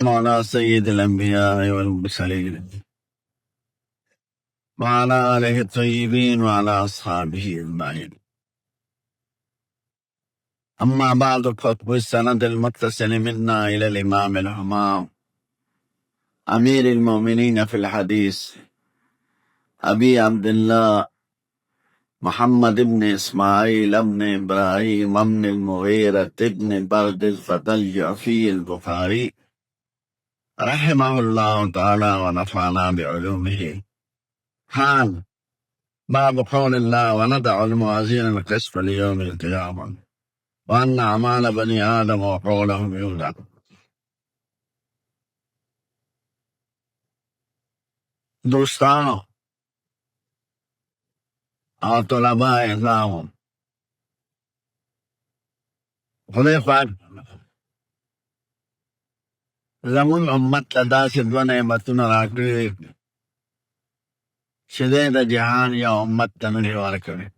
على سيد الأنبياء والمرسلين وعلى آله الطيبين وعلى أصحابه أجمعين. أما بعد فالسند المتصل منا إلى الإمام الإمام أمير المؤمنين في الحديث أبي عبد الله محمد بن إسماعيل بن إبراهيم بن المغيرة بن برد الفتى الجعفي البخاري رحمه الله تعالى ونفعنا بعلومه. حال باب قول الله وندع الموازين القسط ليوم القيامة وأن أعمال بني آدم وقولهم يوزن. دوستانو اور طلباء احزام، خدای پاک زمون امت ته داسې دوه نعمتونه راکړي چې دی د جهان یو امت ته نه دي ورکړي.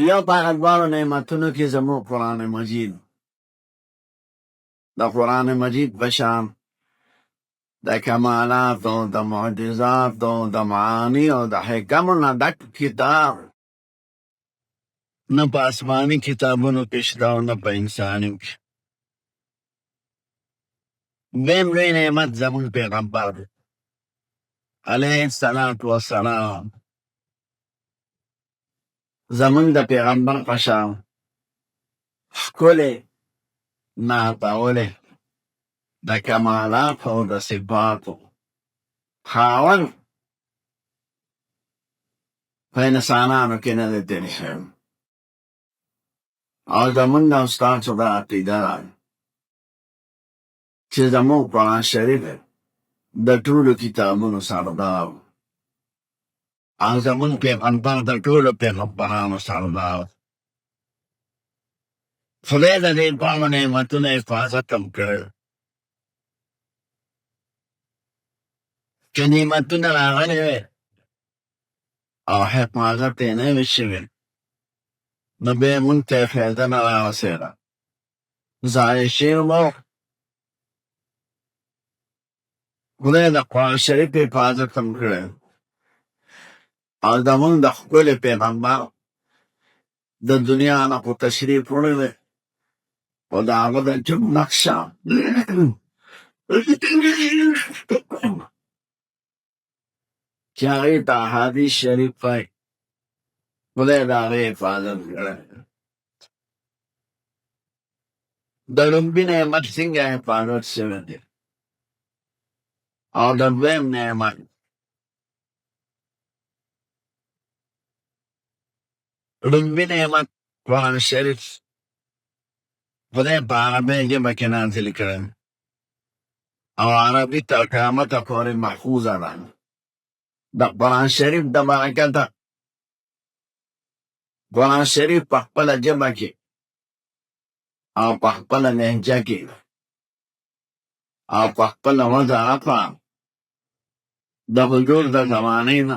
یو په هغه دواړو نعمتونو کې زموږ قرآن مجید، د قرآن مجید په شان د کمالاتو، د معجزاتو، د معانی او د حکمو نه ډک کتاب نه په آسماني کتابونو کې شته او نه په انساني کې. دویم لوی نعمت زموږ پیغمبر دی علیه الصلاة والسلام. زموږ د پیغمبر په شان ښکلې نازولې د کمالاتو او د صفاتو خاوند په انسانانو کې نه دی تېر شوی. او زموږ د استادو دا عقیده ده چې زموږ قرآن شریف د ټولو کتابونو سردار او زموږ پیغمبر د ټولو پیغمبرانو سردار. خدای د دې دواړو نعمتونو حفاظت هم کړی چې نعمتونه راغلي وي او حفاظت یې نه وي شوی نو بیا یې مونږ ته یې فایده نه راوسېده، ضایع شوي مو. خدای د قرآن شریف حفاظت هم کړی او زموږ د ښکلي پیغمبر د دنیا نه خو تشریف وړی دی خو د هغه د جوب نقشه چې هغې ته احادیث شریف وایي، خدای د هغې حفاظت کړی. د لومبي نعمت څنګه حفاظت شوی دی او د دویم نعمت لومبي نعمت قرآن شریف خدای په عربۍ ژبه کې نازل کړی او عربي تر قیامته پورې محفوظه ده. د قرآن شریف د برکته قرآن شریف په خپله ژبه کې او په خپله لهجه کې او په خپله وضاحته د حضور د زمانې نه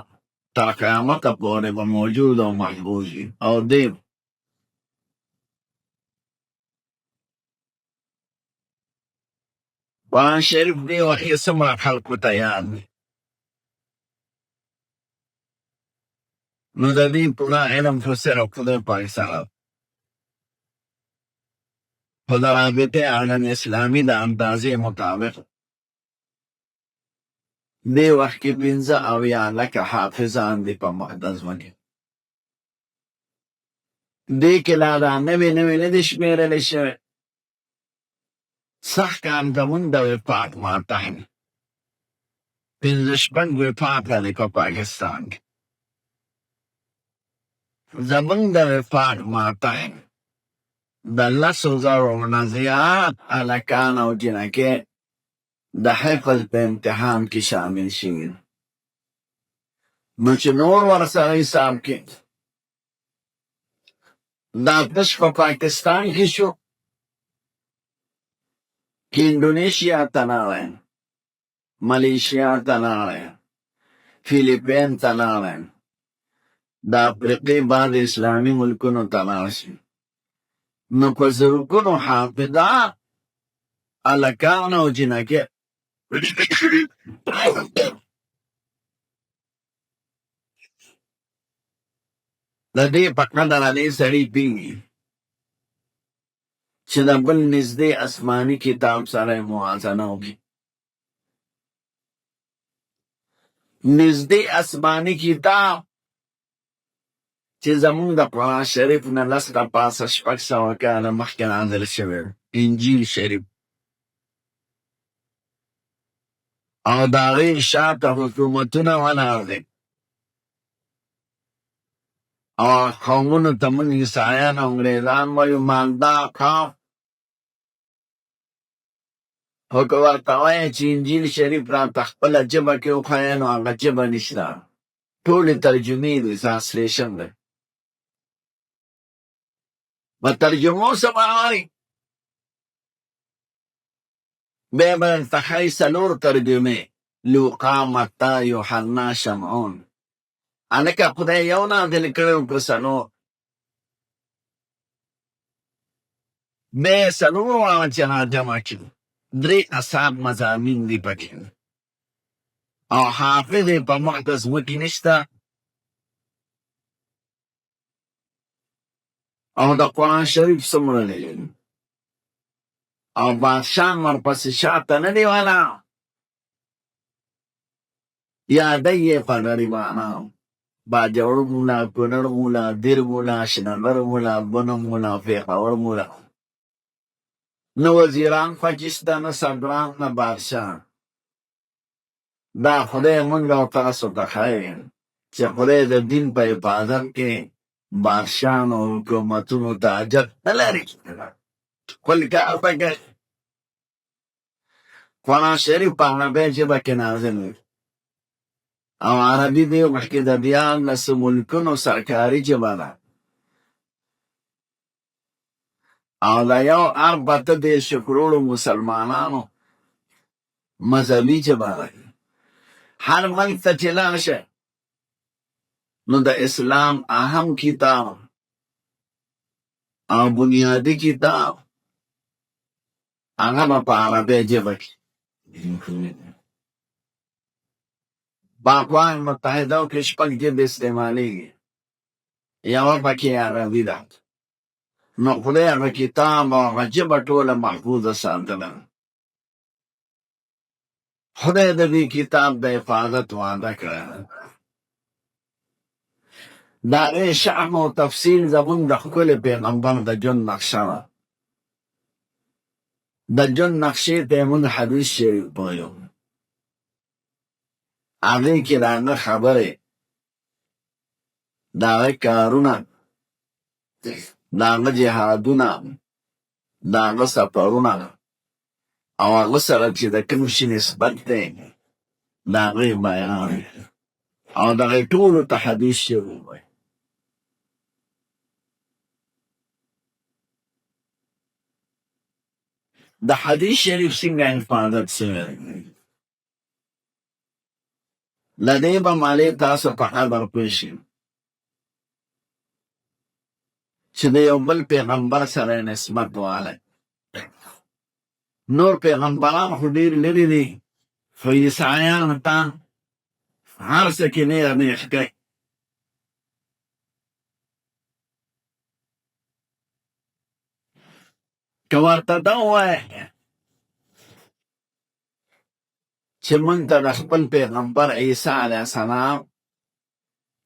تر قیامته پورې به موجود او محفوظ وي. او دی قرآن شریف دی وخت څومره خلکو ته یاد دی نو د دې پوره علم خو صرف خدای پاک سره خو د رابطې عالم اسلامي د اندازې مطابق دې وخت کې 15 لکه حافظان دي په محتضمه کې. دې کې لا دا نوې نه دي شمېرلی شوی. سخت کار زموږ د وفاق ماتحت 15 وفاق لري په پاکستان کې. زموږ د وفاق ماتحت د 10,000 نه زیات هلکان او جنکۍ د حفظ په امتحان کې شامل شوي نو چې نور ورسره حساب کې دا تش په پاکستان کې شو کې انډونیشیا ته لاړی، ملیشیا ته لاړی، فیلیپین ته لاړی، د افریقې بعض اسلامي ملکونو ته لاړ شي. نو په زرګونو حافظه هلکان او جنکۍ د دې په قدر دې سړي پوهېږي چې د بل نږدې اسماني کتاب سره یې موازنه وکړي. نږدې اسماني کتاب چې زمونږ د قرآن شریف نه 10 نه پاسه 600 کاله مخکې نازل شوی انجیل شریف، او د هغې شاته حکومتونه ولاړ دي، او قومونو ته موږ عیسایان او انګریزان وایو مالدار قوم. خو که ورته وایې چې انجیل شریف راته خپله ژبه کې وښایه نو هغه ژبه نشته، ټولې ترجمې دي، ترانسلیشن دی. په ترجمو څه باوري بیا به درته ښایي 4 ترجمې: لوقا، متی، یوحنا، شمعون. هلکه خدای یو نازل کړی و که 4؟ بیا یې 4 واړه چې راجمع کړي، 3 اصحاب مضامین دي پکې، او حافظ یې په مخ د ځمکې نشته، او د قرآن شریف څومره دی، او بادشاهان ورپسې شاته نه دی ولاړ، یادی یې په غریبانو: باجوړ مولا، کونړ مولا، دیر مولا، شنغر مولا، بنو مولا، پیښور مولا. نه وزیران پکې شته، نه صدران، نه بادشاه. دا خدای موږ او تاسو ته ښایي چې خدای د دین په حفاظت کې بادشاهانو او حکومتونو ته حاجت نه لري، خپل کار به کوي. قرآن شریف په عربۍ ژبه کې نازل دی، او عربي دې مخکې د 14 ملکونو سرکاري ژبه ده، او د 1.32 کروړو مسلمانانو مذهبي ژبه ده. هر ملک ته چې لاړ شئ نو د اسلام اهم کتاب او بنیادی کتاب هغه به په عربۍ ژبه کې. په اقوام متحده کې 6 ژبې استعمالیږي، یوه پکې عربي ده. نو خدای هغه کتاب او هغه ژبه ټوله محفوظه ساتله. خدای د دې کتاب د حفاظت وعده کړه. د هغې شرح او تفصیل زموږ د ښکلي پیغمبر د ژوند نقشه ده. د ژوند نقشې ته یې موږ حدیث شریف وایو، هغې کې د هغه خبرې، د هغه کارونه، د هغه جهادونه، د هغه سفرونه، او هغه سره چې د کوم شي نسبت دی د هغې بیان، او دغې ټولو ته حدیث شریف وایي. د حدیث شریف څنګه حفاظت شوی دی، له دې به مالې تاسو په خبر پوه شئ چې د یو بل پیغمبر سره نسبت والی. نور پیغمبران خو ډېر لرې دي، خو عیسایانو ته هر څه کې نیغ نیغ کوي. که ورته دا ووایې چې موږ ته د خپل پیغمبر عیسی علیه السلام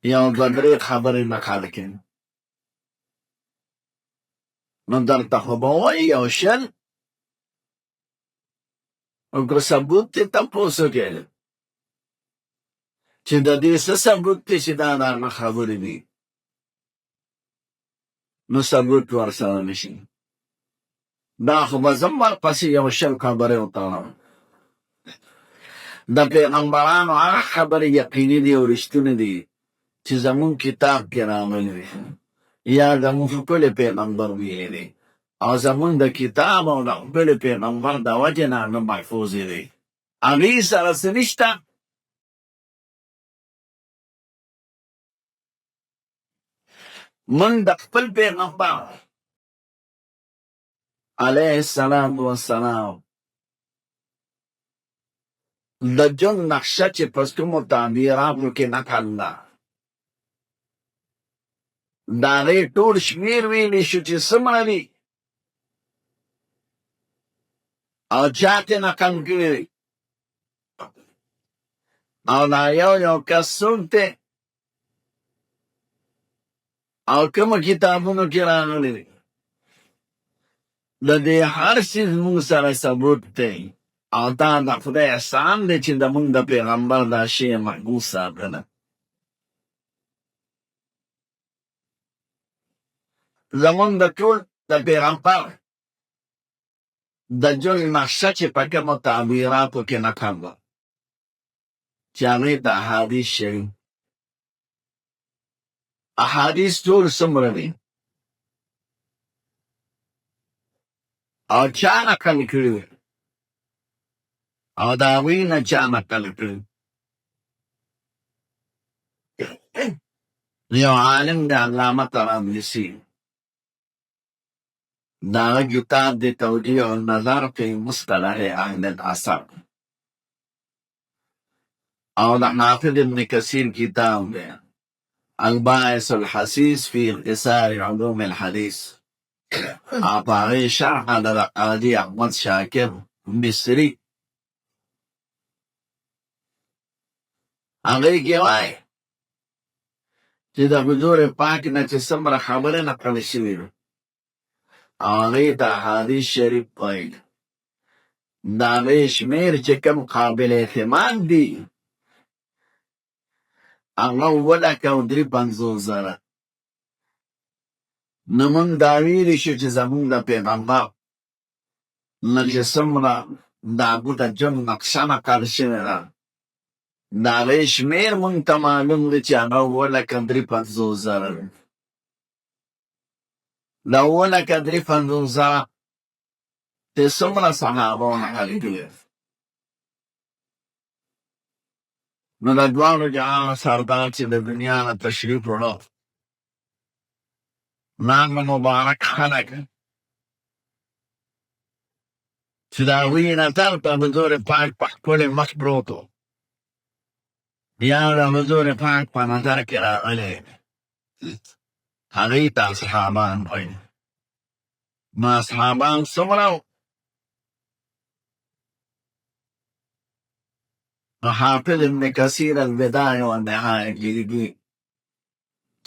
1-2-3 خبرې نقل کړي، نو درته خو به وایي 1 او که ثبوت دې تپوس وکړي چې د دې څه ثبوت دی چې دا د هغه خبرې دي، نو ثبوت ورسره نشي. دا خو به زه ورپسې 1 خبرې وتړم. د پیغمبرانو هغه خبرې یقیني دي او رښتونې دي چې زموږ کتاب کې راغلي دي، یا زموږ ښکلي پیغمبر ویلي دي، او زموږ د کتاب او د ښکلي پیغمبر د وجې نه هغه محفوظې دي، هغې سره څه نشته. موږ د خپل پیغمبر علیه السلام والسلام د جون نقشه چې په کومو تعبیراتو کې نقل ده د هغې ټول شمېر ویلی شو چې څومره دي او چا ترې نقل کړي دي او دا یو کس څوک دی او کومو کتابونو کې راغلی دی د دې هر څیز موږ سره ثبوت دی او دا د خدای احسان دی چې زموږ د پیغمبر دا شی محفوظ ساتلی زموږ د ټول د پیغمبر د ژوند نقشه چې په کومو تعبیراتو کې نقل ده چې هغې ته احادیث شوي احادیث ټول څومره دي او چا نقل کړي دي او د هغوی نه چا نقل کړي یو عالم د علامه طرابلسي د هغه کتاب د توجیه النظر فی مصطلح اهل العصر او د حافظ ابن کثیر کتاب دی الباعث الحسیس فی اختصار علوم الحدیث او په هغې شرح د قاضي احمد شاکر مصري هغې کې وایي چې د حضور پاک نه چې څومره خبرې نقل شوي دي او هغې ته حدیث شریف وایي د هغې شمېر چې کوم قابل اعتماد دي هغه 7,53,000 نو موږ دا ویلي شو چې زموږ د پیغمبر نه چې څومره د هغو د ژوند نقشه نقل شوې ده د هغې شمېر موږ ته معلوم دی چې هغه 7,53,000 دی د 7,53,000 د څومره صحابو نقل کړي نو د دواړو جهانو سردار چې د دنیا نه تشریف وړه نام مبارک خلک چې د هغوی نظر په حضور پاک په خپلې مخ پروت و یا د حضور پاک په نظر کې راغلی هغوی ته اصحابان وایي نو اصحابان څومره و نو حافظ ابن کثیر البدایه والنهایه کې لیکي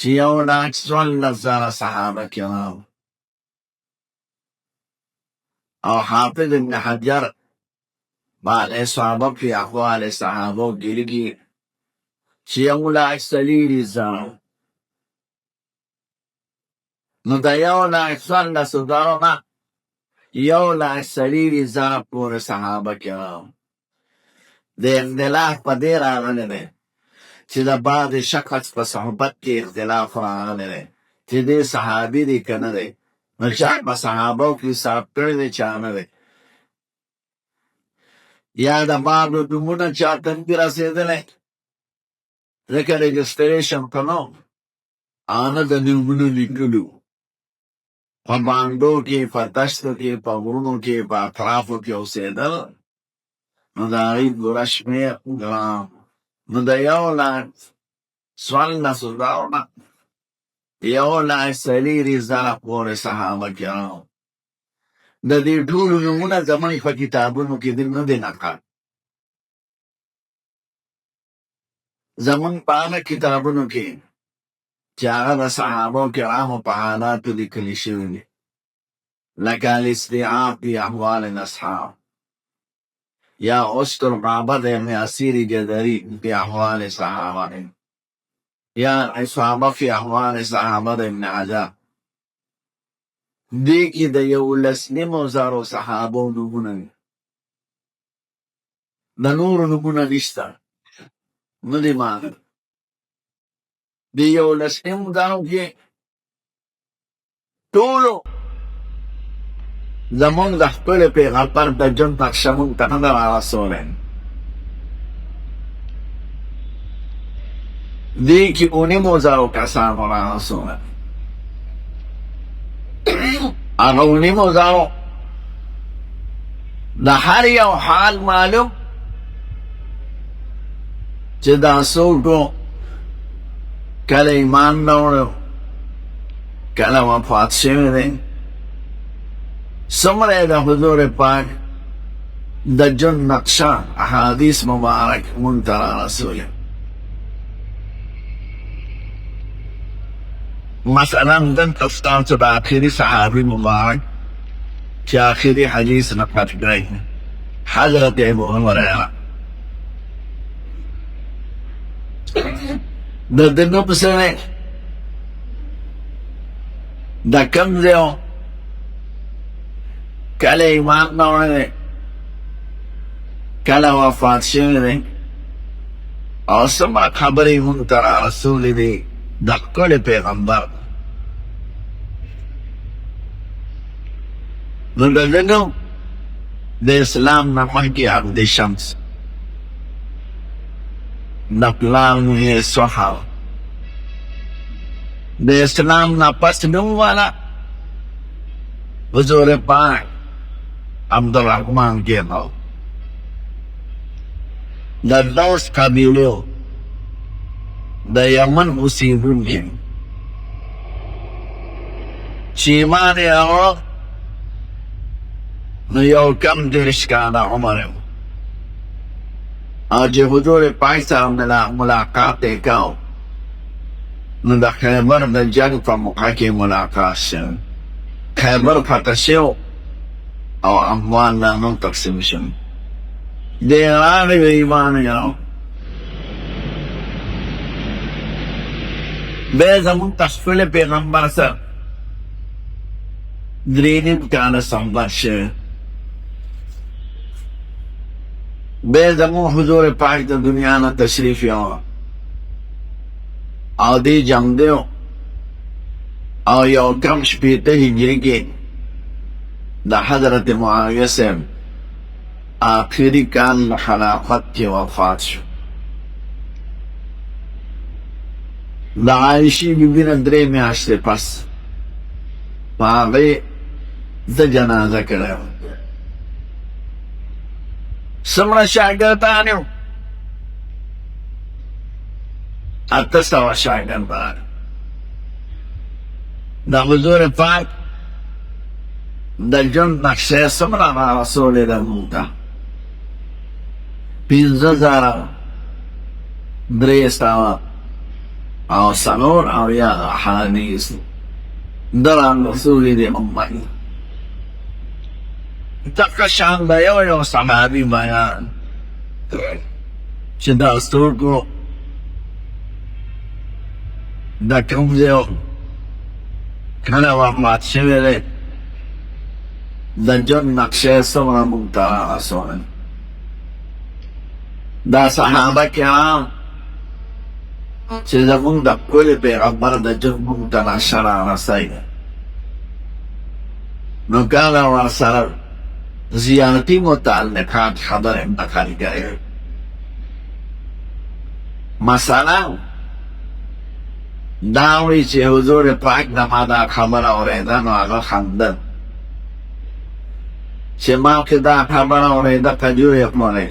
چې 1,14,000 صحابه کرام او حافظ ابن حجر بعد اصابه فی احوال صحابه کې لیکي چې 1,30,000 نو د 1,14,000 نه 1,30,000 پورې صحابه کرام د اختلاف په دې راغلی دی چې د بعض شخص په صحبت کې اختلاف راغلی دی چې دې صحابي دی که نه دی نو چا په صحابو کې حساب کړی دی چا نه دی یا د بعضو نومونه چاته نه دي رسېدلی ځکه رجسټریشن په نو او نه د نومونو لیکلو په بانډو کې په دشتو کې په غرونو کې په اطرافو کې اوسېدل نو د هغوی پوره شمېر نو د 1,14,000 نه 1,30,000 پورې صحابه کرام د دې ټولو نومونه زموږ په کتابونو کې دي نه دی نقل زموږ په هغه کتابونو کې چې هغه د صحابو کرامو په حالاتو لیکلي شوي دي لکه الاستیعاب فی احوال الاصحاب یا استر غابت ابن اسیر جدری فی احوال صحابه یا اصحابه فی احوال صحابه ابن حجر دې کې د 11,000 صحابو نومونه دي د نورو نومونه نشته نه دي معلوم د 11,000 کې ټولو زمونږ د خپل پیغمبر د ژوند نقشه مونږ ته نه ده رارسولی دې کې 19,000 کسانو رارسولی هغه 19,000 د هر یو حال معلوم چې دا څوک کله ایمان راوړی کله وفات شوی دی څومره یې د حضور پاک د ژوند نقشه احادیث مبارک مونږ ته رارسولي مثلا دلته ستاسو د آخري صحابي مبارک چې آخري حدیث نقل کړی حضرت ابو هريره د ده نه پسې د کوم ځای کله ایمان راوړی دی کله وفات شوی دی او څومره خبرې مونږ ته رارسولې دي د ښکلي پیغمبر نو د ده نوم د اسلام نه مخکې عبد شمس د پلار نوم یې صحاب د اسلام نه پس نوم والا حضور پاک عبدالرحمن کېنو د دوس قبیلو د یمن اوسېدونکي چې ایمان یې راوړ نو یو کم دېرش کاله عمر یې او چې حضور پاک سره ملاقات یې کو نو د خیبر د جنګ په موقع کې ملاقات شوی خیبر فتح شو او اموال لا نو تقسیم شو دی راغی و ایمان یې راوړ بیا زمونږ ته خپل پیغمبر سره درې نیم کاله صحبت شوی بیا زمونږ حضور پاک د دنیا نه تشریف یوړ او دی جنګ دی او یو کم شپېته هجري کې د حضرت معاویه صاحب آخري کال د خلافت کې وفات شو د عایشې بیبي نه درې میاشتې پس په هغې زه جنازه کړی وم څومره شاګردان یو 800 شاګردان د حضور پاک د ژوند نقشه څومره راسولې ده موږ ته 5,300 او څلور اویا احادیث ده راسولې دي امت دغه شان د یو صحابي بیان چې دا سترګو د کوم ځای کله وفات شوی دی د ژوند نقشه څومره موږ ته راسولې دا صحابه کرام چې زموږ د ښکلي پیغمبر د ژوند موږ ته نقشه رارسوي نو کله ورسره زیارتي متعلقات خبرې نقل کوي مثلا دا وایي چې حضور پاک د ما دا خبره اورېده نو هغه خندل چې ما که دا خبره اورېده کجور یې مونې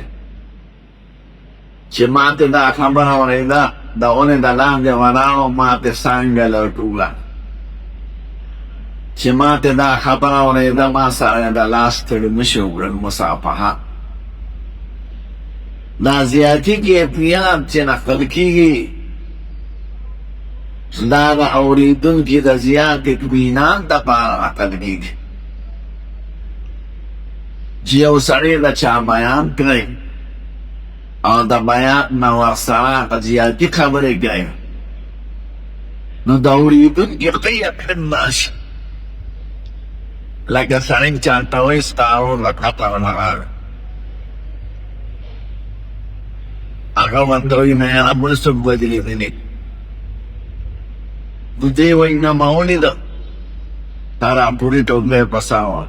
چې ما ته دا خبره اورېده د اونې د لاندې ولاړو ما ته څانګه لټوله چې ما ته دا خبره اورېده ما سره د لاس تړي مشي وکړل مصافحه دا زیاتي کیفیت چې نقل کېږي دا د اورېدونکي د زیات اطمینان دپاره نقل کېږي چې یو سړی د چا بیان کړی او د بیان نه ورسره هغه زیاتي خبرې کوي نو د اورېدونکي ښه یقین راشي لکه سړی چاته وایي ستا ورور له کټه ونغاړه هغه ورته وایي نه یاره بل څوک بدلېدلی دوی وایي نه ما ولیده تا راپورې ټوکلی پساوه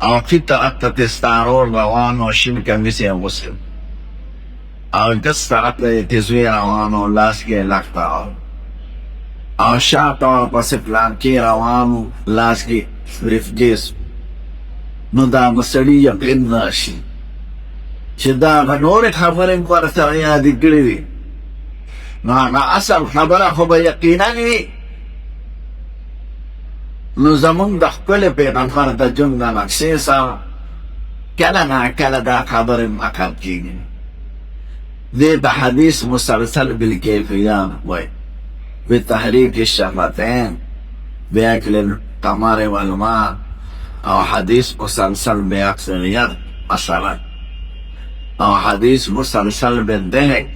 او ښي طرف ته تې ستا ورور روان و شین کمیس یې اغوستی او ګس طرف ته یې تېزوی روان و لاس کې یې لښته او شاته ورپسې پلانکې روان و لاس کې بریف کیس نو دا مسړي یقین راشي چې دا هغه نورې خبرې مې ورته یادې کړې وي نو هغه اصل خبره خو به یقینا وي نو زمونږ د خپلې پیغمبر د ژوند د نقشې سره کله ناکله دا خبرې مقام کېږي دې د حدیث مسلسل بالکیفیان وایي بتحریک الشفتین بأكل التمر والماء او حدیث مسلسل بأكثریت مثلا او حدیث مسلسل بالضحك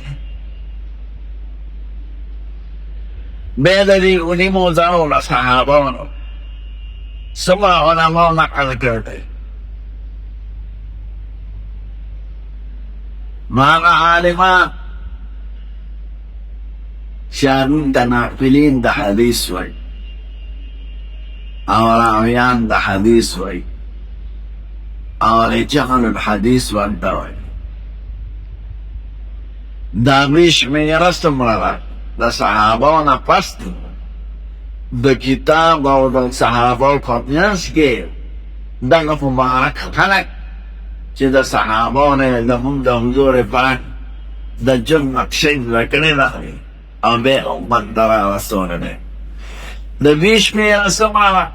بیدری اونی موزانو لصحابانو سما علماء نقل کرده مانا عالمان شارون دا ناقلین دا حدیث وی او راویان دا حدیث وی او رجال الحدیث ورده وی دا بیش میرست مرد دا صحابانا پست دا کتاب او دا صحابا پتنیانس که دا مبارک خلق چه دا صحابانا دا هم دا حضور پاک دا جن نقشید وکنی دا او بے امت درا رسولنے دا بیش میرست مرد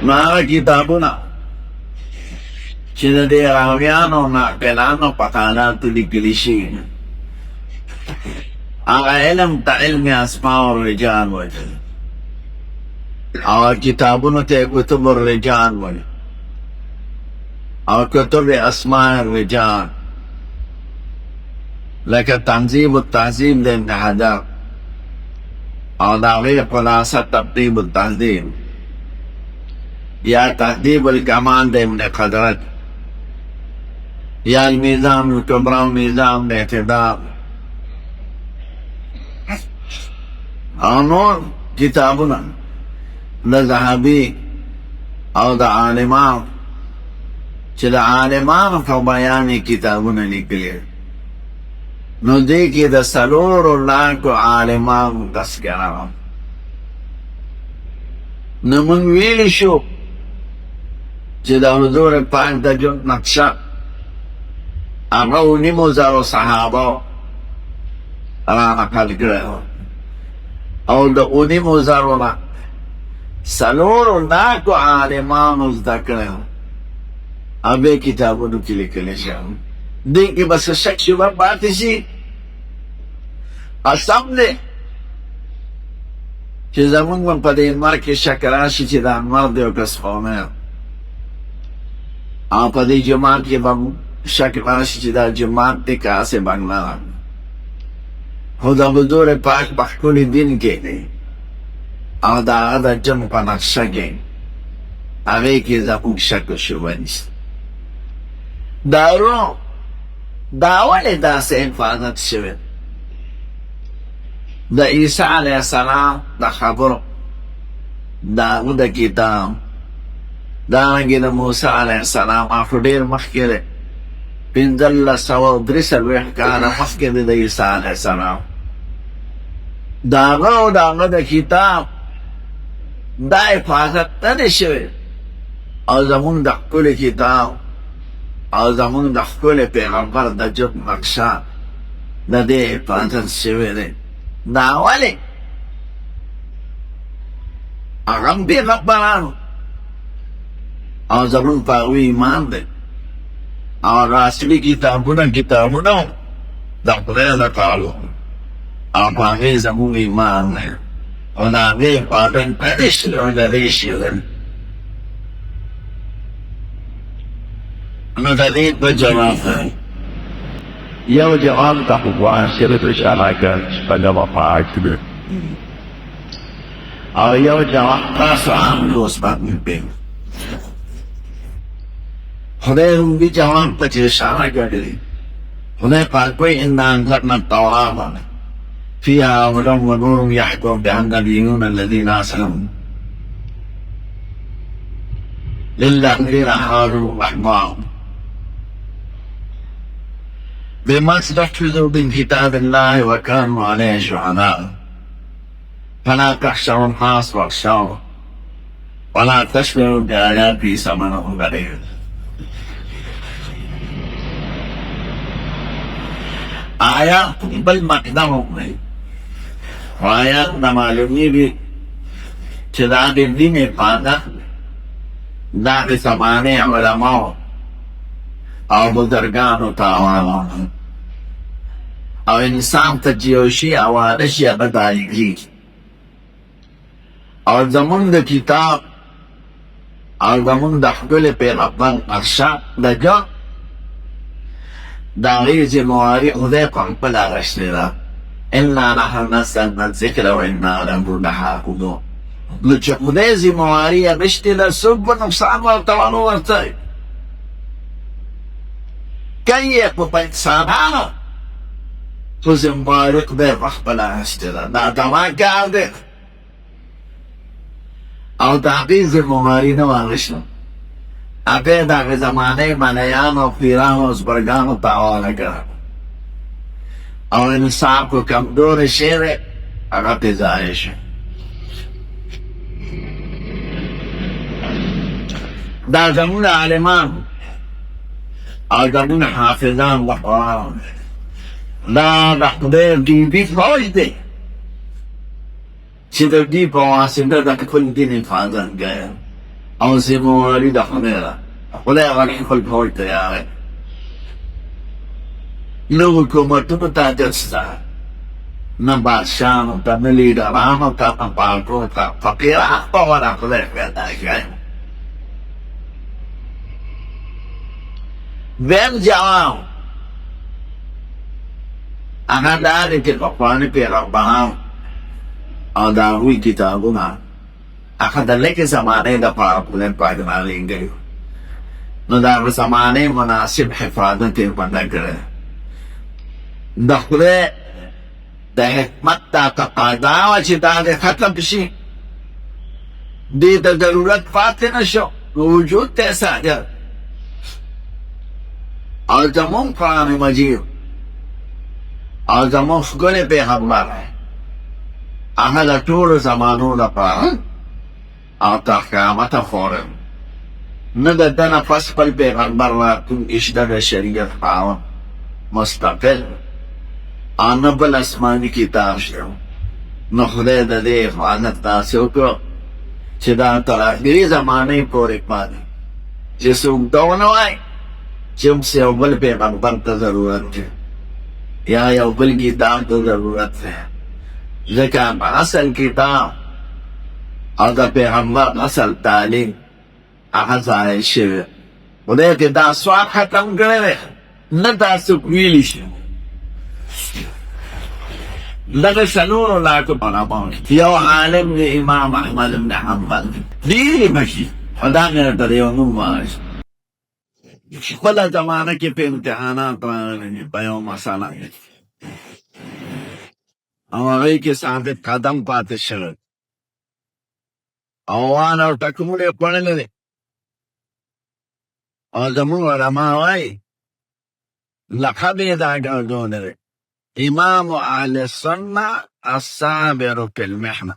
مانا کتابونا چې د دې راویانو ناقلانو په حالاتو لیکلي شوي هغه علم ته علم اسماء الرجال وایي او کتابونو ته کتب الرجال وایي او کتب اسماء الرجال لکه تنظیم التهذیب د ابن حجر او د هغې خلاصه تقریب التهذیب یا تهذیب الکمال د ابن قدرت یا المیزان الکبری میزان الاعتدال او نور کتابونه د ذهبي او د عالمان چې د عالمانو په بیان یې کتابونه لیکلي نو دې کې د څلورو لاکو عالمانو تذکره وه نو موږ ویلی شو چې د حضور پاک د ژوند نقشه هغه ونیمو زرو صحابه را نقل کړی و او د ونیمو زرو نه څلورو لاکو عالمانو زده کړی و او بیا کتابونو کې لیکلی شوی دې کې به څه شک شبه پاتې شي قسم دی چې زمونږ به په دې انور کې شک راشي چې دا انور دی او که سپومیر او په دې جماعت کې به شک راشي چې دا جماعت دی که هسې بنګله ده خو د حضور پاک په ښکلي دین کې دی او د هغه د جنګ په نقشه کې هغې کې زموږ شک و شبه نشته دا ولې داسې حفاظت شوی د عیسی علیه السلام د خبرو د هغه د کتاب دارنګې د موسی علیه السلام خو ډېر مخکې دی 1543 کاله مخکې دی د عیسی علیه السلام د هغه او د هغه د کتاب دا حفاظت نه دی شوی او زمونږ د ښکلي کتاب او زمونږ د ښکلي پیغمبر د ژوند نقشه د دې حفاظت شوی دی دا ولې هغه هم پیغمبرانو او زمون په هغوی ایمان دی او هغه اصلي کتابونه د خدای د کالو او په هغې زمونږ ایمان دی او د هغې حفاظت نه دی شوی د دې شوی نو د دې دوه جواب دی یو جواب ته خو صرف اشاره کړ په دغه پاک دی او یو جواب تاسو هم لوس باندې پېږ خدای رومبي جواب ته چې اشاره کړې خدای پاک وایي انا انزلنا التوراة فيها هدى ونور يحكم بها النبيون الذين اسلموا للذين هادوا الرحمن بما استحفظوا من كتاب الله وكانوا عليه شهداء فلا تخشوا الناس واخشوا ولا تشتروا بآياتي ثمنا قليلا. آیات بل مقدم ہوئی آیات نہ معلومی بھی چدا دین پاک دا کے زمانے علماء اور بزرگان و تاوان اور انسان تجیوشی اوارشی بدائیگی اور زمون دا کتاب اور زمون دا خبل پیغمبر ارشاد دا جو دا غیز مواری خدای قنبل آرشتی دا انا نحن نزلنا الذکر و انا له لحافظون. لچه خدای زی مواری ارشتی دا سب و نقصان و توانو ورطای کئی ایک پا انسانانا تو زی مواری خدای قنبل آرشتی دا دا دمان کرده او تحقیق مماری نوارشن اپی دا زمانه منیان و پیران و زبرگان و تعالی کرد او انسان کو کمدور شیر اگر تزایش دا زمون علمان او زمون حافظان و قرآن دا خدای دیبی فوج دی چې د دې په واسطه د خپل دین حفاظت کوي او زموږ د خبره خدای هغه خپل فوج تیار نو حکومتونو ته دسته نه بادشاهانو ته نه لیډرانو ته نه پاړکو ته فقیران په وره خدای پیدا کوي. دویم جواب هغه دا دی چې پخواني پیغمبران او دا هغوی کتابونه هغه د لږې زمانې دپاره خدای پاک رالیږلی نو د هغه زمانې مناسب حفاظت یې بنده کړی. د خدای د حکمت دا تقاضا وه چې دا دې ختم شي دې ته ضرورت پاتې نه شو نو وجود ته صادر او زمونږ قرآن مجید او زمونږ ښکلی پیغمبر هغه د ټولو زمانو لپاره او تر قیامته پورې نه د ده نه پس خپل پیغمبر راتلونکي شته د شریعت خاوند مستقل او نه بل اسماني کتاب شته نو خدای د دې حفاظت داسې وکړو چې دا تر اخري زمانې پورې پاتې چې څوک دا ونه وایي چې اوس یو بل پیغمبر ته ضرورت دی یا یو بل کتاب ته ضرورت دی ځکه په اصل کتاب او د پیغمبر اصل تعلیم هغه ضایع شوی خدای که دا سوال ختم کړی دی نه دا څوک ویلی شي دغه څلورو لاکو علماو یو عالم دی امام احمد بن حنبل ډېرې مشي خو دا مې درته د یو نوم وایي خپله زمانه کې په امتحانات راغلي په یو مسله او هغې کې ثابت قدم پاتې شوی او وان او ټکمونه یې خوړلی دی او زموږ علما وایي لقب یې دا ګرځولی دی امام اهل السنه الصابر فی المحنه.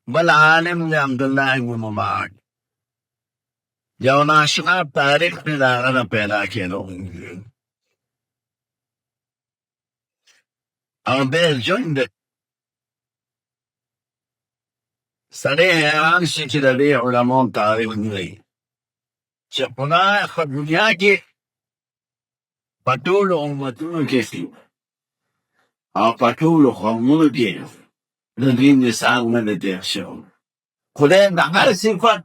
بل عالم دی عبدالله بن مبارک یو ناشنا تاریخ دی د هغه نه پیدا کېدو او بیا ژوند دی سړی حیران شي چې د دې علماو تاریخ وایي چې خدای خو دنیا کې په ټولو امتونو کې او په ټولو قومونو کې د دې مثال نه دی تېر شوی. خدای د هر صفت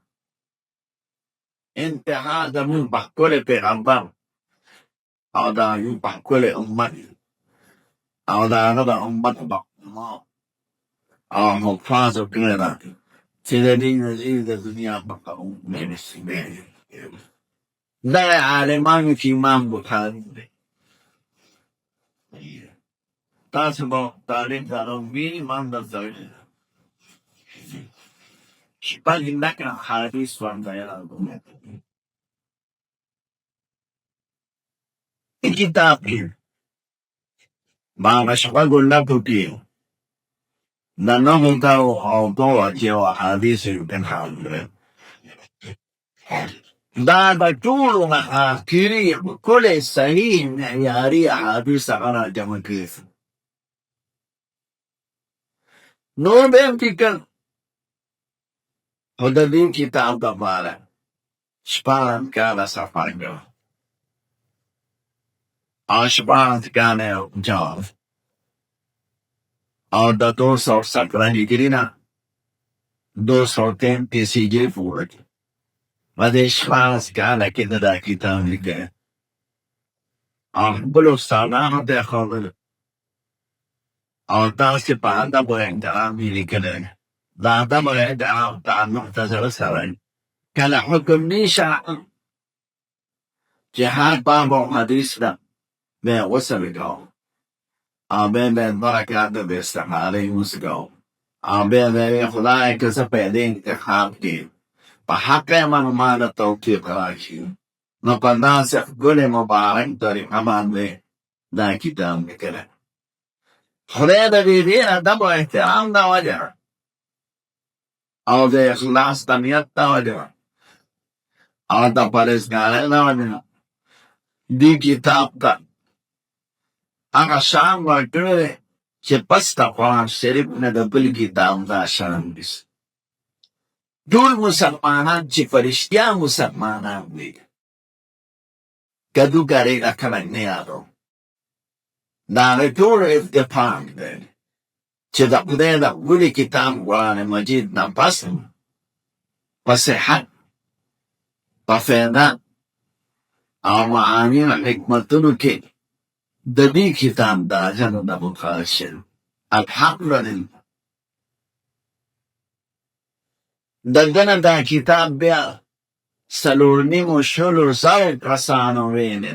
انتها زمون په ښکلی پیغمبر او د هغوی په ښکلی امت او د هغه د امت علماو او حفاظو کړې ده چې د دې نظیر د دنیا په قوم نصیبېږي. دغه عالمانو کې امام بخاري دی تاسو به تعلیم دارم ویني من درته ویلي شپږ لکه حدیث ورته یادوم کتاب کې ما شپږو لکو کې د نهو زرو او دوه اتیاو احادیثو انتخاب کړل. دا د ټولو نه آخري ښکلې صحیح معیاري احادیث هغه را جمع کړي. نور به هم فکر خو د دې کتاب دپاره شپږ کاله سفر کړی او شپږ کاله جواب او د 217 هجري نه 203 پیسیجي پورې په دې شپږ کاله کې دا کتاب لیکلی او خپلو استادانو ته یې ښودلی او تاسې په ادب او احترام یې لیکلی. د ادب او احترام تعلق د زړه سره کله حکم نیشه چې هر باب او حدیث ده به یې غسل کوو او بیا به یې 2 رکعته د استخارې لمونځ کوو او بیا به یې خدای که زه په دې انتخاب کې په حق یې ما له توفیق راشي نو په داسې ښکلې مبارک طریقه باندې دا کتاب لیکلی. خدای د دې ادب او احترام د وجه او د اخلاص د نیت د وجه او د پرهیزګارۍ د وجه دې کتاب ته هغه شان ورکړی دی چې پس د قرآن شریف نه د بل کتاب دا شان نیسي. ټول مسلمانان چې په رښتیا مسلمانان دي کدوګارۍ را کله نه یادو د هغې ټول اتفاق دی چې د خدای د ښکلي کتاب قرآن مجید نه پس په صحت په فایده او معانی او حکمتونو کې د دې کتاب درجه د بخاري شریف الحمدلله د ده نه دا کتاب بیا 4,500 کسانو ویلی.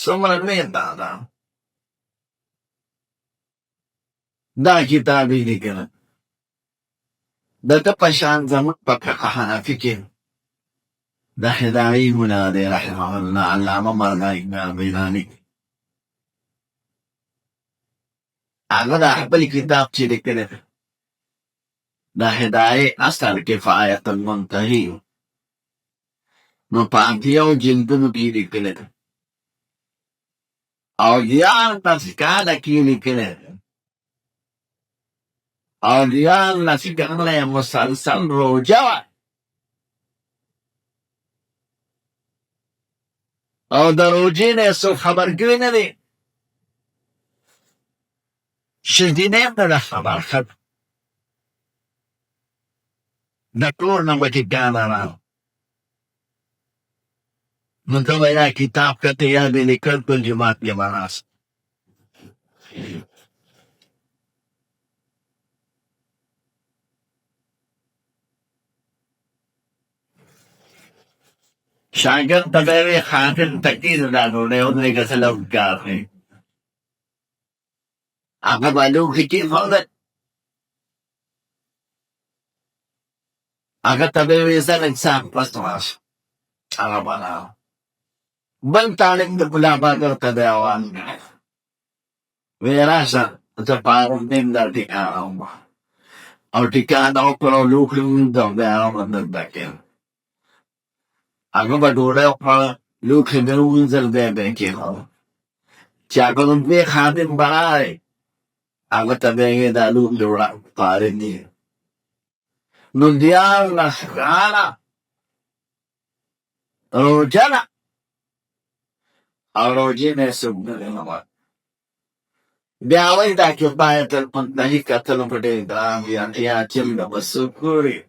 څومره لوی دا ده دا کتاب یې لیکلی. د ده په شان زموږ په فقه حنفي کې د هدایي ملا دی رحمه الله علامه مولانا بیلاني هغه د خپل کتاب چې لیکلی د هدایي اصل کفایت المنتهي نو په 8 جلدونو کې لیکلی دی او 11 کاله کې لیکلی دی او 11 کاله یې مسلسل روژه وه او د روژې نه یې څوک خبر کړی نه دی. ښځینه هم نه ده خبر ښه د کور نه وټیکانه راغله نو ته به یا کتاب کته یا به لیکل ټول جماعت کې به ناست. شاګرد ته به یې ویې خاطر تقدیر دا ډوډۍ ودرېږه څه لږ کار دی هغه به لوښي کېښودل هغه ته به یې ویې ځه لږ څه پس راشه هغه به راغله. بل طالب د ګلابادر ته دی روان ویې راشه زه په هغه نیم دا ټکانه وم او ټکانه وکړه او لوښي ومینځه او بیا هغه دلته کېنه هغه به ډوډۍ وخوړه لوښي به یې ومینځل بیا به یې کېښوده چې هغه نو دوی خادم به راغی هغه ته به یې دا لوښي وړاندې دي نو 11 کاله روژه ده او روژې نه یې څوک نه دی نماز بیا وایي دا کفایت المنتهي کتلو په ډېر ګران وي یا چنده به څوک ګوري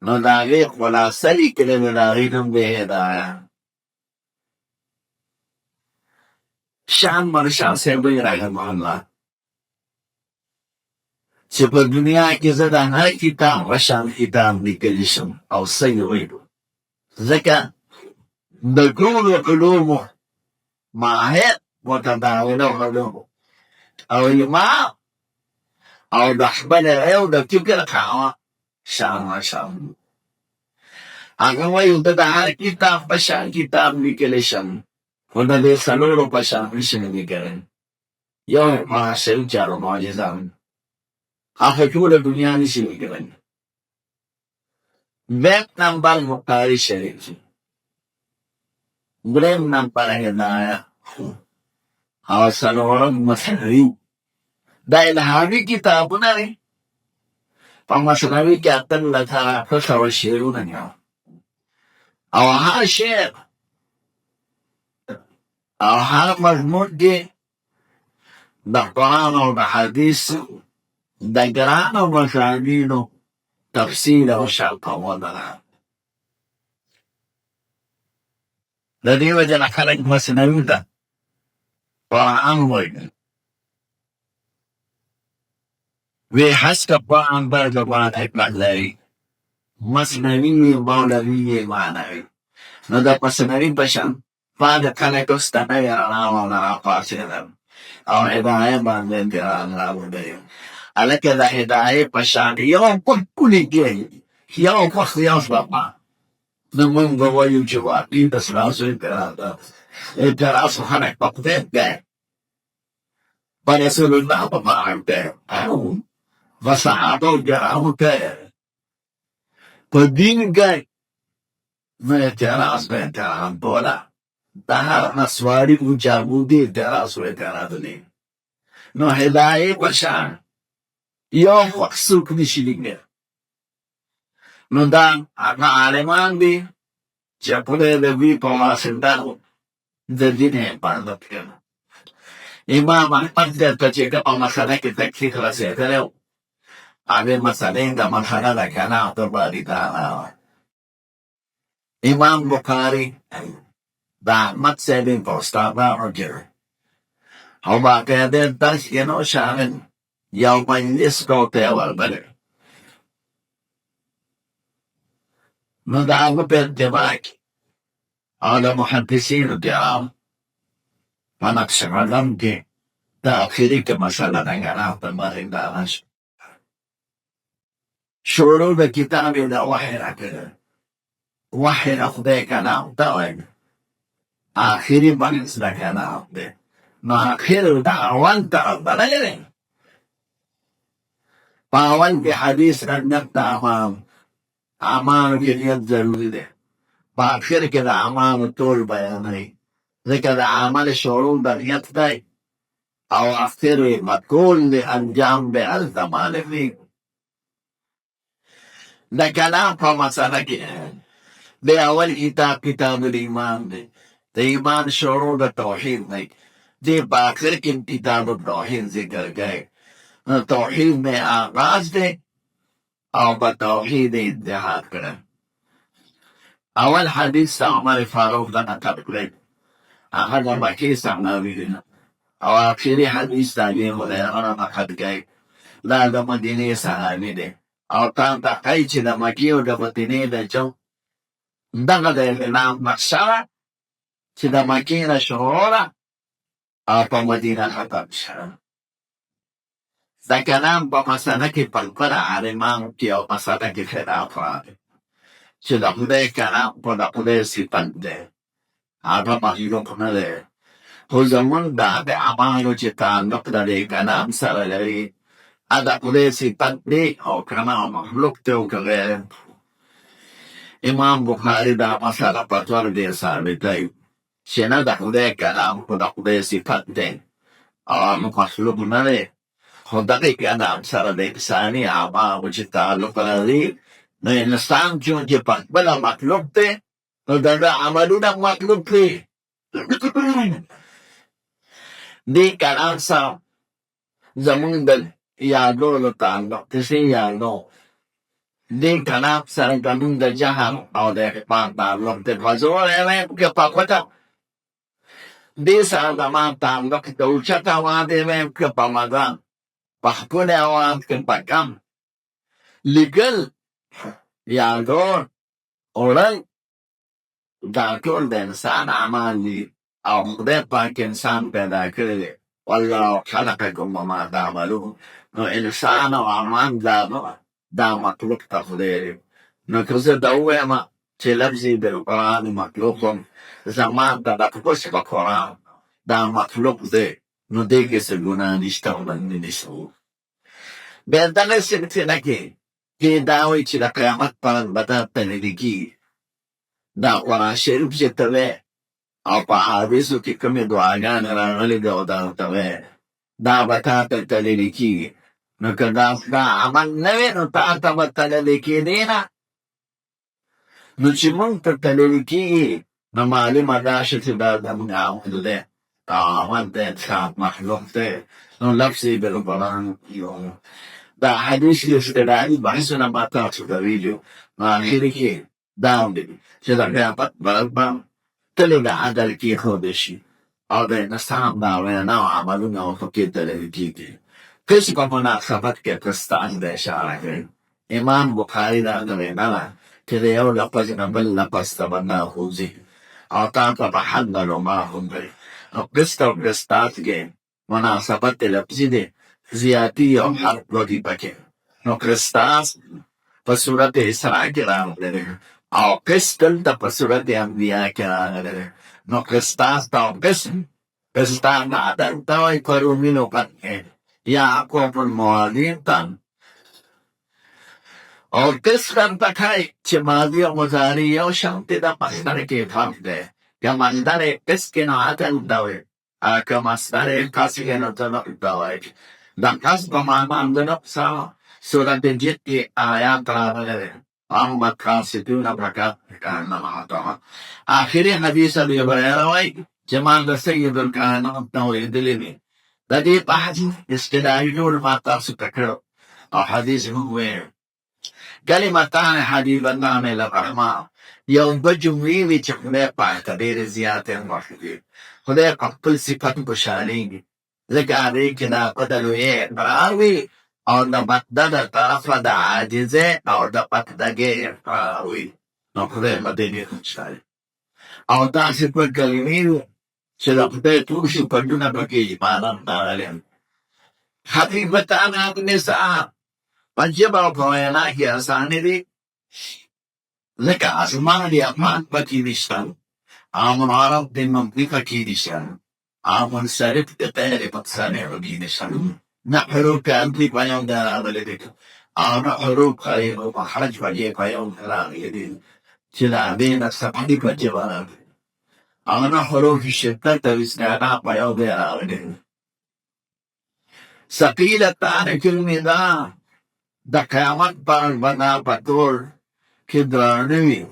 نو د هغې خلاصه لیکلې ده د هغې نوم دی هدایه. شان مرشد صاحب وایي رحمه الله چې په دنیا کې زه د هر کتاب په شان کتاب لیکلی شم او څه یې ویلو ځکه د ټولو علومو ماهر متداوله علومو او امام او د خپل یو د فکر خاوند شان هغه وایي زه د هر کتاب په شان کتاب لیکلی شم خو د دې څلورو په شان نشم لیکلی یو معاصر چارو معجزان هغه ټول دنیا نشي وګورئ. بیم نمبر بخاری شریف، دریم نمبر هدایه او څلورم مثنوي. دا الهامي کتابونه دي. په مثنوي کې 1800 شعرونه دي او هر شعر او هر مضمون کې د قرآن او د حدیث د ګرانو مضامینو تفصیل او شرحونه ده. د دې وجه نه خلک مثنوي ته قرآن وایي. وی حسب قرآن باید د قرآن حکمت لري، مثنوي وي، مولوي وي، معنوي. نو د مثنوي په شان بعد خلک اوس ته نوې رڼا مولانا پاڅېدل او هدایه باندې ګران راوړی. هلکه د هدایې په شان یو ښکلي کېږي، یو وخت یو شپه نو موږ به وایو چې واقعي د ستاسو اعتراض خلک په خدای کوي، په رسول الله په فهم کوي، په صحابو کرامو کوي، په دین کوي. نو اعتراض به اعتراض بوله. د هر نسواري و جامودي اعتراض و اعتراض دی. نو هدایې په شان یو وخت څوک نشي لیکلی. نو دا هغه عالمان دي چې خدای د دوی په واسطه د دین حفاظت کوي. امام احمد درته چې کومه مسله کې تکلیف رسېدلی و، هغې مسلې د مسله د کلام د باري تعالی وه. امام بخاری د احمد صاحب په استادانو کې او باقاعده درس کې نو شامل یو مجلس کوته یې وربلې. نو د هغه په اتباع کې او د محدثینو کرام په نقش قدم کې د اخري کې مسله د کلام په بارې دعوه شوه. شروع د کتاب یې د وحی راکړی، وحی د خدای کلام ته وایي، آخري بحث د کلام دی. نو آخر د اول طرف بللی دی. په اول کې حدیث رنت د اعمالو کې نیت ضروري دی. په آخر کې د اعمالو ټول بیانوي، ځکه د عمل شروع د نیت دی او آخر یې مقول دی، انجام به هلته معلومېږي. د کلام په مسله کې د اول کتاب الایمان دی. د ایمان شروع د توحید دی. دی په آخر کې کتاب التوحید ذکر کوي. توحید میں آغاز دی او په توحید انتها کړه. اول حدیث عمر فاروق د نقل کړی، هغه د مکې څخه دی او آخري حدیث د ابي هريره نقل کوي، دا د مدینې صحابي دی او تا ته ښایي چې د مکې او د مدینې د جنګ دغه د اعلان نقشه وه چې د مکې نه شروع ده او په مدینه ختم شوه. د کلام په مسله کې په خپله عالمانو کې یو مسله کې خلاف راغی چې د خدای کلام په د خدای صفت دی، هغه مخلوق نه دی. خو زمونږ د اعمالو چې تعلق د دې کلام سره لري، د خدای صفت دی او که نه مخلوق دی او که غیر. امام بخاری دا مسله په طور ډېر ثابتوي چې نه د خدای کلام خو د خدای صفت دی او مخلوق نه دی. خو دغه کلام سره د انساني اعمالو چې تعلق لري، نو انسان چونکې په خپله مخلوق دی نو د ده عملونه مخلوق دی. دې کلام سره زمونږ د یادولو تعلق داسې یادو، دې کلام سره زمونږ د جهل او د اخبار تعلق دی. په زور یې وایم که په پټه دې سره زما تعلق د اوچت اواز یې وایم که په مدان، په ښکلی اواز که په کم، لیکل، یادول، وړل، دا ټول د انسان اعمال دي او خدای پاک انسان پیدا کړی دی. والله خلقکم وما تعملون. نو انسان او اعمال دا مخلوق ته خدای دی. نو که زه دا ووایم چې لفظ بالقرآن مخلوق هم، زما تلفظ په قرآن دا مخلوق دی نو دې کې څه ګناه نشته او باندې نشته. بیا دغه سلسله کې دا وایي چې د قیامت پر ورځ به دا تللی کېږي. دا قرآن شریف چې ته وایې او په حدیثو کې کومې دعاګانې راغلي دي او دا ته وایې دا به تا ته تللی کېږي. نو که دا عمل نه وي نو تا ته به تللی کېدی نه. نو چې مونږ ته تللی کېږي نو معلومه دا شي چې دا زموږ عمل دی. دا عمل دی انسان مخلوق دی. نو لفظ یې بالقرآن یو دا حدیث استدلالي بحثونه ما تاسو ته ویلي وو. نو اخر کې دا دی چې د قیامت په ورځ به تلې د عدل کېښودی شي او د انسان دا وینا او عملونه ورته کې تللی کېږي. کسی په مناسبت کې قسطاس د اشاره کوي. امام بخاري دا وینا ده چې د یو لفظ نه بل لفظ ته به نه خوځي او تا ته به حلل ما هم کوي. نو قسط او قسطاس کې مناسبت لفظي دی، زیاتی او حرف ودی پکې. نو قسطاس په صورت اسراء کې راغلی دی او قسط دلته په صورت انبیاء کې راغلی دی. نو قسطاس او قسطاس د عدل ته وایي په رومي لغت کې یا اقوام الموازین ته. او قسط هم پکای چې ماضي او مضارع یو شان دی، د مصدر کې فرق دی. که مصدر قسط کې نو عدل ته وایي، که مصدر قصد کې نو تنق ته وایي. د قصد په معنا د نقص صورت جد کې آیات راغلی دی. اما قاصدون برکات کانما عطا. آخري حدیث ابي هريره وایي چې ما د سید الکائنات نه اورېدلی دی. د دې په حدیث استدلالي ډول ما تاسو ته کړو او حدیث موږ ویل کلمتان حبیبتان الی الرحمن. یو دوه جملې وي چې خدای پاک ته ډېرې زیاتې خوښې دي. خدای په خپل صفت خوشحالېږي ځکه هغې کې د بدل اقرار وي او د بنده د طرفه د عاجزۍ او د بندګۍ اقرار وي. نو خدای په دې ډېر خوشحاله او داسې په کلمې وي چې د خدای ټول صفتونه پکې ایمانان راغلي. حبیبتان النساء په ژبه او په وینا کې اسانې دي ځکه اسمان دی امان پکې نشته، امن عرب دی منفي پکې نشته، امن صرف د غیر پکستاني پکې نشته. نه حروف انتي په یو ځای راغلي دي او نه حروف خیر او مخرج پکې په یو ځای راغلي دي چې د هغې نه صفحې په ژبه راغلي او نه حروف شدت او استعلاء په یو ځای راغلي دي. ثقیلتان کلمې ده د قیامت پر بنا په ټول کې درانه وي.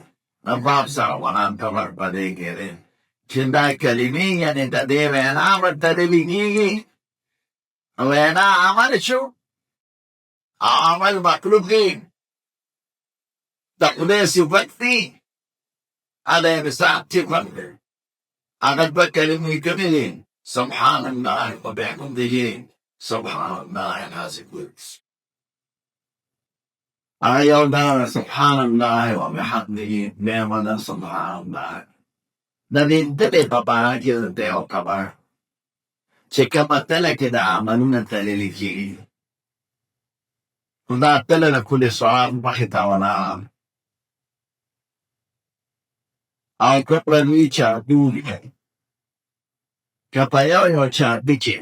د باب سره ونان ته ورپدې کېدې چې دا کلمې یعنې د دې وینا ورتللې کېږي. وینا عمل شو، عمل مطلوب دی، د خدای صفت دی، هغه انسان صفت دی. هغه دوه کلمې کومې دي؟ سبحان الله وبحمده، سبحان الله العظیم. یو دا سبحان الله وبحمده، بیا دا سبحان الله. د دې ډلې په باره کې د یو خبر چې کومه تله کې د عملونه تللي کېږي، دا تله د کلي سوال مخې ته ولاړه او که پرنوي چاپي ولیکئ. که په یو چاپي کې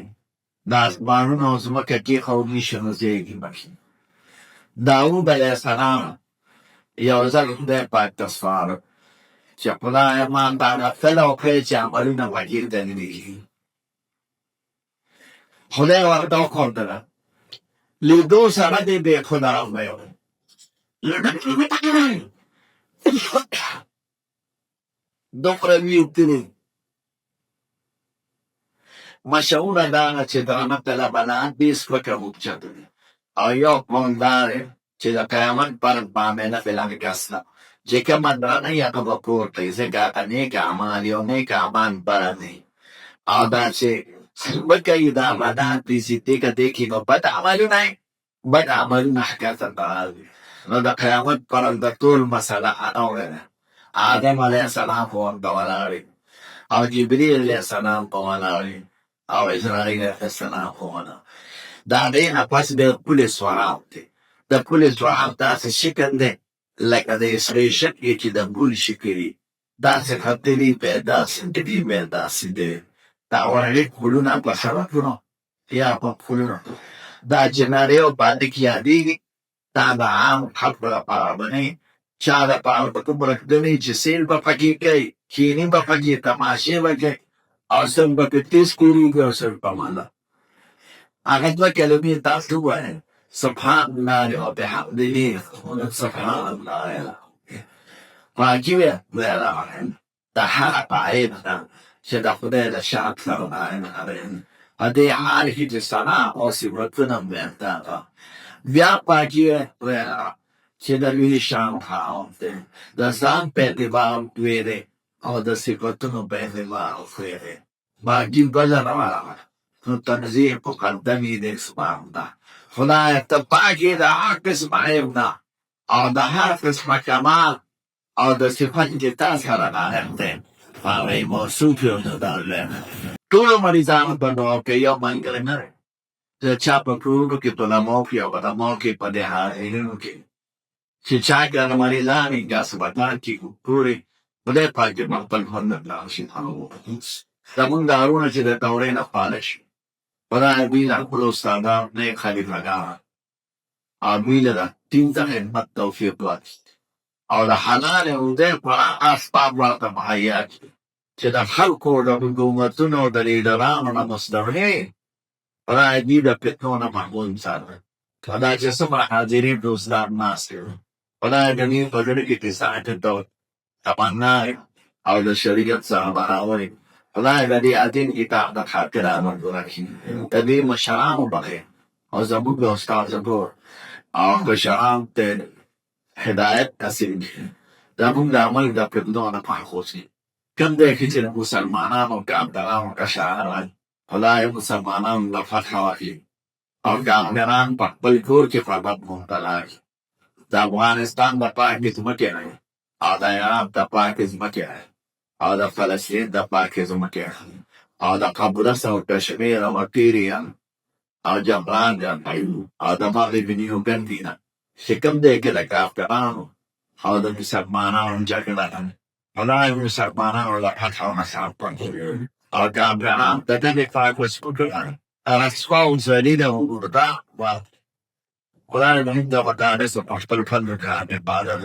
د اسمانونو او ځمکه کېښودل شي نو ځای کې بخي. داود علیه السلام یو ځل خدای پاک ته سوال چې خدایه ما ته هغه تله وښیه چې عملونه پکې تللي کېږي. خدای ورته وښودله، لیدو سره دې بې خدا وویل دومره ویوتلي. مشهوره دا ده چې درانه طلبانان ډېر سپکه اوچته دي او یو قول دا دی چې د قیامت پر مامنه بلنګس ده چې کومه درانه یې هغه به پورته وي ځکه هغه نیک اعمال یو نیک اعمال بره دی او دا چې سپکه یي دا بدان پریزیدې که دی کې نو بد عملونه یې بد عملونه ښکته ته راځي. نو د قیامت پر د ټول مسله اورېده. آدم علیه السلام په ورته ولاړ او جبریل علیه السلام په ولاړ او اسرائیل علیه السلام په ولاړ. د هغې نه پس بیا پولې سواب دی. د پولې سواب داسې شکل دی لکه د سرې شکل چې د ګل شکل وي، داسې ختلي بیا داسې دی بیا داسې دی. د دا ورغې پلونه په سړکونو یا په پلونو دا جنارې او باندې کې یادېږي دا د عام خلکو لپاره بنوي چا دپاره په کوم رقدنې چې سیل به پکې کوي کیني به پکې تماشې به کوي او سل به پې تیز کورېږي او سل په ماله هغه دوه کلمې تاسو ووایئ سبحان الله وبحمده سبحان الله پاکي وې د هغه په عیب ده چې د خدای د شان سره په دې حال کې چې ثنا او صفتونه هم ورته بیا پاکي وې چې د لوی شان خاوند دی د ځان په اعتبار لوی دی او د صفتونو په اعتبار لوی دی پاکي بله نه وه نو تنزیه مقدمې د اسلام ده خدای ته پاکي د هر قسمه عیب نه او د هر قسمه کمال او د صفت چې تا سره لایق دی هغه موصوف یو نه درلې ټولو مریضانو په دعا کې یو ملګری نه دی د چا په کورونو کې په لمو کې او په دمو کې په دې حالینو کې چې چا که د مریضانې ګاسبتان کې ګوري خدای پاک دې موږ خپل خوند لاړ شي زمونږ دارونه چې د دورې نه خاله شي خدای دوی د خپلو استادانو نیک خلیفګان او دوی له د دین ته خدمت توفیق ورکړي او د حلال روزۍ پوره اسباب ورته مهیا کړي چې د خلکو د حکومتونو د لیډرانو نه مستغني خدای دوی د فتنو نه محفوظ ساتي خدای چې څومره حاضرین دوستان ناست وي خدای د دوی په زړه کې تساعد تمنا او د شریعت سره برابري خدای د دې عظیم کتاب د خاطرانو راکړي د دې مشرانو بخیر او زموږ د استاد زبور او مشران ته هدایت نصیب کړي زموږ د عمل د پرېږدو نه محفوظ کړي کوم دی چې د مسلمانانو کامدارانو کشران خدای مسلمانانو له فتحه واخلي او کامداران په خپل کور کې خدمت مبتلا کړي د افغانستان د پاکې ځمکې نه او د عراق د پاکې ځمکې نه او د فلسطین د پاکې ځمکې او د قبرص او کشمیر او تیریان او جبران او د مغرب نیوګندي نه چې کوم دی کې د کافرانو او د مسلمانانو جګړه ده خدای مسلمانانو له فتح او نصر ورکړي او کافران د دې دفاع وکړي رسوا او ذلیله ورده خدای د هند د مدارس په خپل فن کې عبادت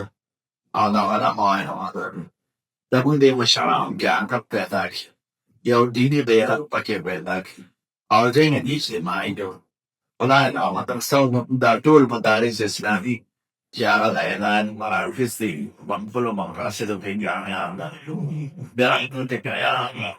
او د علماء عبادت د موږ د مشرانو ګانټ پیدا کړي یو دیني غیرت پکې پیدا کړي او ځینې اجتماعي ډول خدای د مدرسو د ټول مدارس اسلامي چې هغه د اعلان مراکز دي په خپلو مقاصدو کې جامعه ده برحمتک یا الله